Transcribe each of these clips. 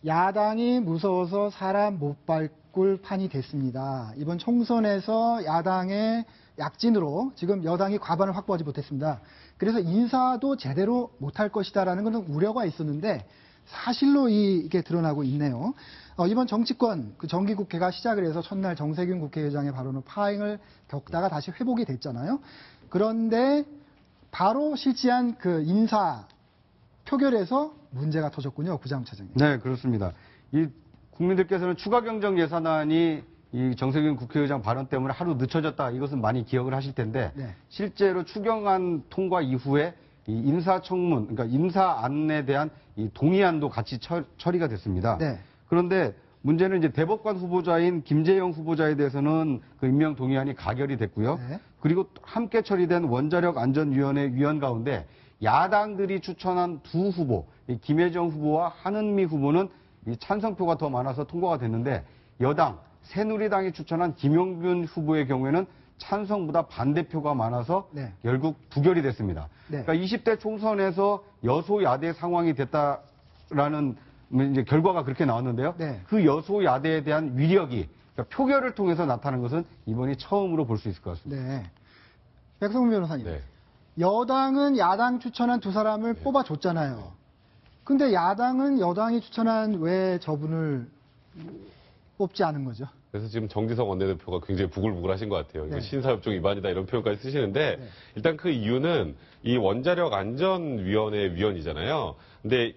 야당이 무서워서 사람 못 바꿀 판이 됐습니다. 이번 총선에서 야당의 약진으로 지금 여당이 과반을 확보하지 못했습니다. 그래서 인사도 제대로 못할 것이다라는 것은 우려가 있었는데 사실로 이게 드러나고 있네요. 이번 정치권 그 정기국회가 시작을 해서 첫날 정세균 국회의장의 발언으로 파행을 겪다가 다시 회복이 됐잖아요. 그런데 바로 실시한 그 인사 표결에서 문제가 터졌군요, 구자욱 차장님. 네, 그렇습니다. 이 국민들께서는 추가 경정 예산안이 이 정세균 국회의장 발언 때문에 하루 늦춰졌다, 이것은 많이 기억을 하실 텐데, 네. 실제로 추경안 통과 이후에 이 인사청문, 그러니까 인사안에 대한 이 동의안도 같이 처리가 됐습니다. 네. 그런데 문제는 이제 대법관 후보자인 김재영 후보자에 대해서는 그 임명 동의안이 가결이 됐고요. 네. 그리고 함께 처리된 원자력 안전위원회 위원 가운데 야당들이 추천한 두 후보, 이 김혜정 후보와 한은미 후보는 이 찬성표가 더 많아서 통과가 됐는데, 여당 새누리당이 추천한 김용균 후보의 경우에는 찬성보다 반대표가 많아서 네. 결국 부결이 됐습니다. 네. 그러니까 20대 총선에서 여소야대 상황이 됐다라는 이제 결과가 그렇게 나왔는데요. 네. 그 여소야대에 대한 위력이, 그러니까 표결을 통해서 나타난 것은 이번이 처음으로 볼 수 있을 것 같습니다. 네. 백성문 변호사님. 네. 여당은 야당 추천한 두 사람을 뽑아줬잖아요. 근데 야당은 여당이 추천한 왜 저분을 뽑지 않은 거죠? 그래서 지금 정지석 원내대표가 굉장히 부글부글하신 것 같아요. 이거 네. 신사협정 위반이다 이런 표현까지 쓰시는데, 네. 일단 그 이유는 이 원자력 안전위원회 위원이잖아요. 근데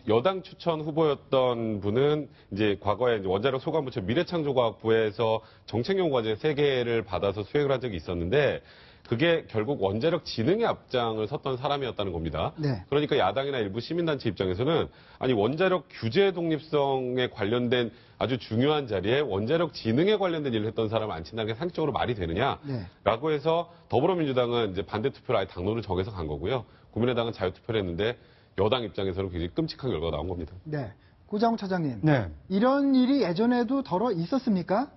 여당 추천 후보였던 분은 이제 과거에 이제 원자력 소관부처 미래창조과학부에서 정책연구 과제 3개를 받아서 수행을 한 적이 있었는데, 그게 결국 원자력 진흥의 앞장을 섰던 사람이었다는 겁니다. 네. 그러니까 야당이나 일부 시민단체 입장에서는 아니 원자력 규제 독립성에 관련된 아주 중요한 자리에 원자력 진흥에 관련된 일을 했던 사람을 앉힌다는 게 상식적으로 말이 되느냐라고 해서 더불어민주당은 이제 반대 투표를 아예 당론을 정해서 간 거고요. 국민의당은 자유투표를 했는데 여당 입장에서는 굉장히 끔찍한 결과가 나온 겁니다. 네. 구자욱 차장님. 네. 이런 일이 예전에도 덜어 있었습니까?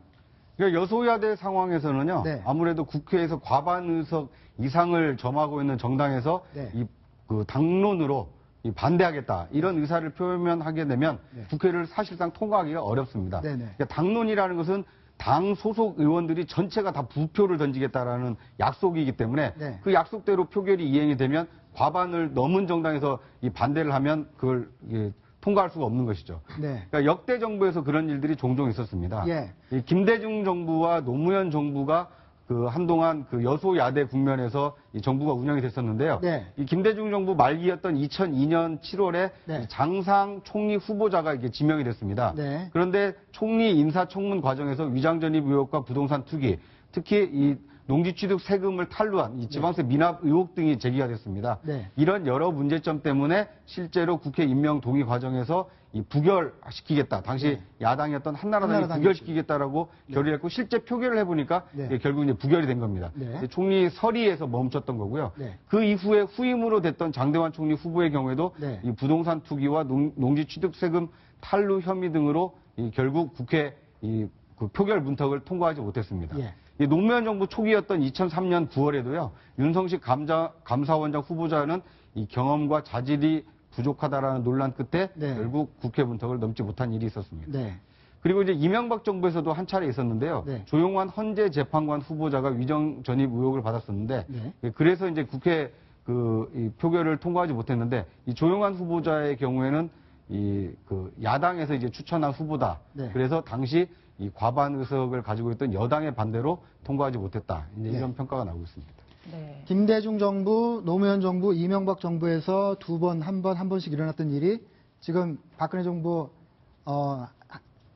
그러니까 여소야대 상황에서는요, 네. 아무래도 국회에서 과반 의석 이상을 점하고 있는 정당에서 네. 그 당론으로 반대하겠다, 이런 의사를 표명하게 되면 네. 국회를 사실상 통과하기가 어렵습니다. 네네. 그러니까 당론이라는 것은 당 소속 의원들이 전체가 다 부표를 던지겠다라는 약속이기 때문에 네. 그 약속대로 표결이 이행이 되면 과반을 넘은 정당에서 이 반대를 하면 그걸 통과할 수가 없는 것이죠. 네. 그러니까 역대 정부에서 그런 일들이 종종 있었습니다. 예. 이 김대중 정부와 노무현 정부가 그 한동안 그 여소야대 국면에서 이 정부가 운영이 됐었는데요. 네. 이 김대중 정부 말기였던 2002년 7월에 네. 장상 총리 후보자가 이게 지명이 됐습니다. 네. 그런데 총리 인사청문 과정에서 위장전입 의혹과 부동산 투기, 특히 이 농지취득 세금을 탈루한 이 지방세 미납 의혹 등이 제기가 됐습니다. 네. 이런 여러 문제점 때문에 실제로 국회 임명 동의 과정에서 이 부결시키겠다. 당시 네. 야당이었던 한나라당이 한나라당이 부결시키겠다라고 결의했고 실제 표결을 해보니까 네. 결국 이제 부결이 된 겁니다. 네. 총리 서리에서 멈췄던 거고요. 네. 그 이후에 후임으로 됐던 장대환 총리 후보의 경우에도 네. 이 부동산 투기와 농지취득세금 탈루 혐의 등으로 결국 국회 그 표결 문턱을 통과하지 못했습니다. 예. 이 노무현 정부 초기였던 2003년 9월에도요, 윤성식 감사원장 후보자는 이 경험과 자질이 부족하다라는 논란 끝에 네. 결국 국회 문턱을 넘지 못한 일이 있었습니다. 네. 그리고 이제 이명박 정부에서도 한 차례 있었는데요. 네. 조용환 헌재 재판관 후보자가 위정 전입 의혹을 받았었는데, 네. 그래서 이제 국회 이 표결을 통과하지 못했는데, 이 조용환 후보자의 경우에는 그 야당에서 이제 추천한 후보다. 네. 그래서 당시 이 과반 의석을 가지고 있던 여당의 반대로 통과하지 못했다. 이제 네. 이런 평가가 나오고 있습니다. 네. 김대중 정부, 노무현 정부, 이명박 정부에서 두 번, 한 번씩 일어났던 일이 지금 박근혜 정부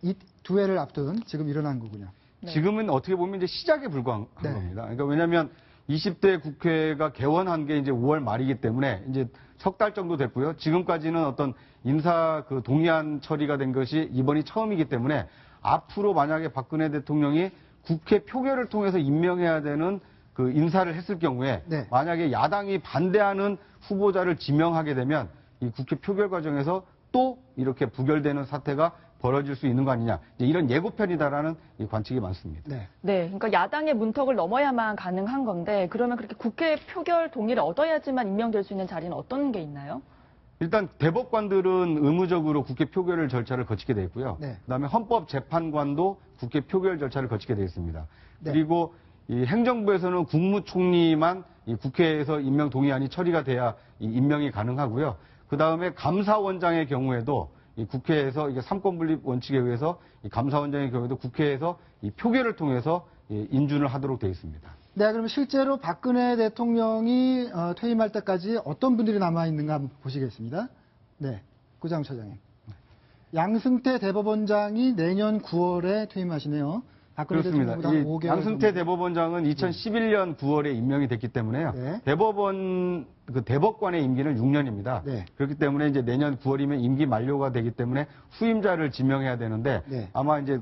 이 두 해를 앞둔 지금 일어난 거군요. 네. 지금은 어떻게 보면 이제 시작에 불과한 네. 겁니다. 그러니까 왜냐하면 20대 국회가 개원한 게 이제 5월 말이기 때문에 이제 석 달 정도 됐고요. 지금까지는 어떤 인사 그 동의안 처리가 된 것이 이번이 처음이기 때문에 앞으로 만약에 박근혜 대통령이 국회 표결을 통해서 임명해야 되는 그 인사를 했을 경우에 네. 만약에 야당이 반대하는 후보자를 지명하게 되면 이 국회 표결 과정에서 또 이렇게 부결되는 사태가 벌어질 수 있는 거 아니냐. 이제 이런 예고편이다라는 이 관측이 많습니다. 네. 네, 그러니까 야당의 문턱을 넘어야만 가능한 건데 그러면 그렇게 국회 표결 동의를 얻어야지만 임명될 수 있는 자리는 어떤 게 있나요? 일단 대법관들은 의무적으로 국회 표결 절차를 거치게 되어 있고요. 네. 그다음에 헌법재판관도 국회 표결 절차를 거치게 되어 있습니다. 네. 그리고 이 행정부에서는 국무총리만 이 국회에서 임명 동의안이 처리가 돼야 이 임명이 가능하고요. 그다음에 감사원장의 경우에도 이 국회에서 이게 삼권분립 원칙에 의해서 이 감사원장의 경우에도 국회에서 이 표결을 통해서 이 인준을 하도록 되어 있습니다. 네, 그럼 실제로 박근혜 대통령이 퇴임할 때까지 어떤 분들이 남아 있는가 한번 보시겠습니다. 네, 구장 처장님. 양승태 대법원장이 내년 9월에 퇴임하시네요. 박근혜 그렇습니다. 대통령보다 이 5개월 양승태 대법원장은 2011년 9월에 임명이 됐기 때문에요. 네. 대법관의 임기는 6년입니다. 네. 그렇기 때문에 이제 내년 9월이면 임기 만료가 되기 때문에 후임자를 지명해야 되는데 네. 아마 이제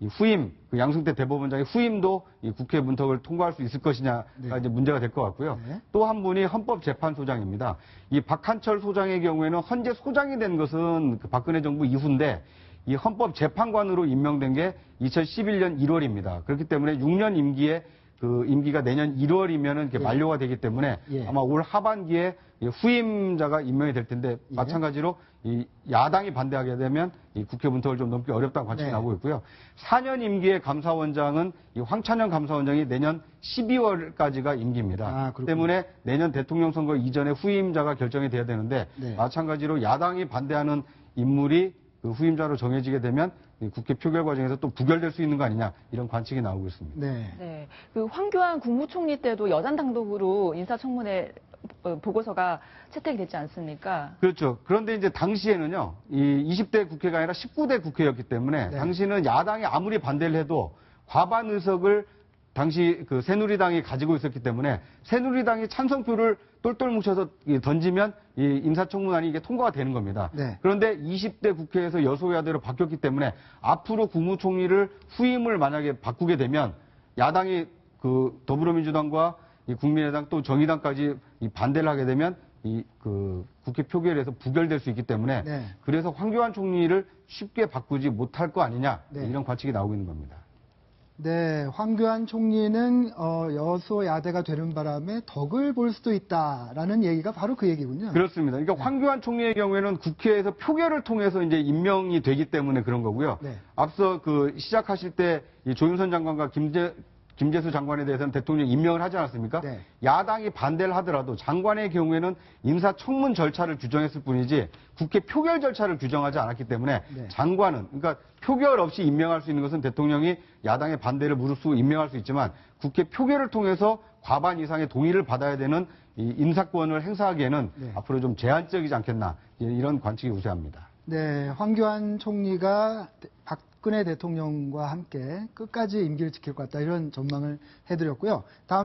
이 후임, 양승태 대법원장의 후임도 이 국회 문턱을 통과할 수 있을 것이냐가 네. 이제 문제가 될 것 같고요. 네. 또 한 분이 헌법재판소장입니다. 이 박한철 소장의 경우에는 현재 소장이 된 것은 그 박근혜 정부 이후인데 이 헌법재판관으로 임명된 게 2011년 1월입니다. 그렇기 때문에 6년 임기에 그 임기가 내년 1월이면은 예. 만료가 되기 때문에 예. 아마 올 하반기에 이 후임자가 임명이 될 텐데 예. 마찬가지로 이 야당이 반대하게 되면 이 국회 문턱을 좀 넘기 어렵다는 관측이 네. 나오고 있고요. 4년 임기의 감사원장은 이 황찬현 감사원장이 내년 12월까지가 임기입니다. 아, 그렇군요. 때문에 내년 대통령 선거 이전에 후임자가 결정이 돼야 되는데 네. 마찬가지로 야당이 반대하는 인물이 그 후임자로 정해지게 되면 이 국회 표결 과정에서 또 부결될 수 있는 거 아니냐 이런 관측이 나오고 있습니다. 네. 네. 그 황교안 국무총리 때도 여당 단독으로 인사청문회 보고서가 채택이 됐지 않습니까? 그렇죠. 그런데 이제 당시에는요, 이 20대 국회가 아니라 19대 국회였기 때문에 네. 당시는 야당이 아무리 반대를 해도 과반 의석을 당시 그 새누리당이 가지고 있었기 때문에 새누리당이 찬성표를 똘똘 뭉쳐서 던지면 이 인사청문안이 이게 통과가 되는 겁니다. 네. 그런데 20대 국회에서 여소야대로 바뀌었기 때문에 앞으로 국무총리를 후임을 만약에 바꾸게 되면 야당이 그 더불어민주당과 이 국민의당 또 정의당까지 이 반대를 하게 되면 이 그 국회 표결에서 부결될 수 있기 때문에 네. 그래서 황교안 총리를 쉽게 바꾸지 못할 거 아니냐 네. 이런 관측이 나오고 있는 겁니다. 네, 황교안 총리는 여소야대가 되는 바람에 덕을 볼 수도 있다라는 얘기가 바로 그 얘기군요. 그렇습니다. 그러니까 황교안 총리의 경우에는 국회에서 표결을 통해서 이제 임명이 되기 때문에 그런 거고요. 네. 앞서 그 시작하실 때 이 조윤선 장관과 김재수 장관에 대해서는 대통령이 임명을 하지 않았습니까? 네. 야당이 반대를 하더라도 장관의 경우에는 인사청문 절차를 규정했을 뿐이지 국회 표결 절차를 규정하지 않았기 때문에 네. 장관은 그러니까 표결 없이 임명할 수 있는 것은 대통령이 야당의 반대를 무릅쓰고 임명할 수 있지만 국회 표결을 통해서 과반 이상의 동의를 받아야 되는 이 인사권을 행사하기에는 네. 앞으로 좀 제한적이지 않겠나 이런 관측이 우세합니다. 네, 황교안 총리가 박근혜 대통령과 함께 끝까지 임기를 지킬 것 같다 이런 전망을 해드렸고요. 다음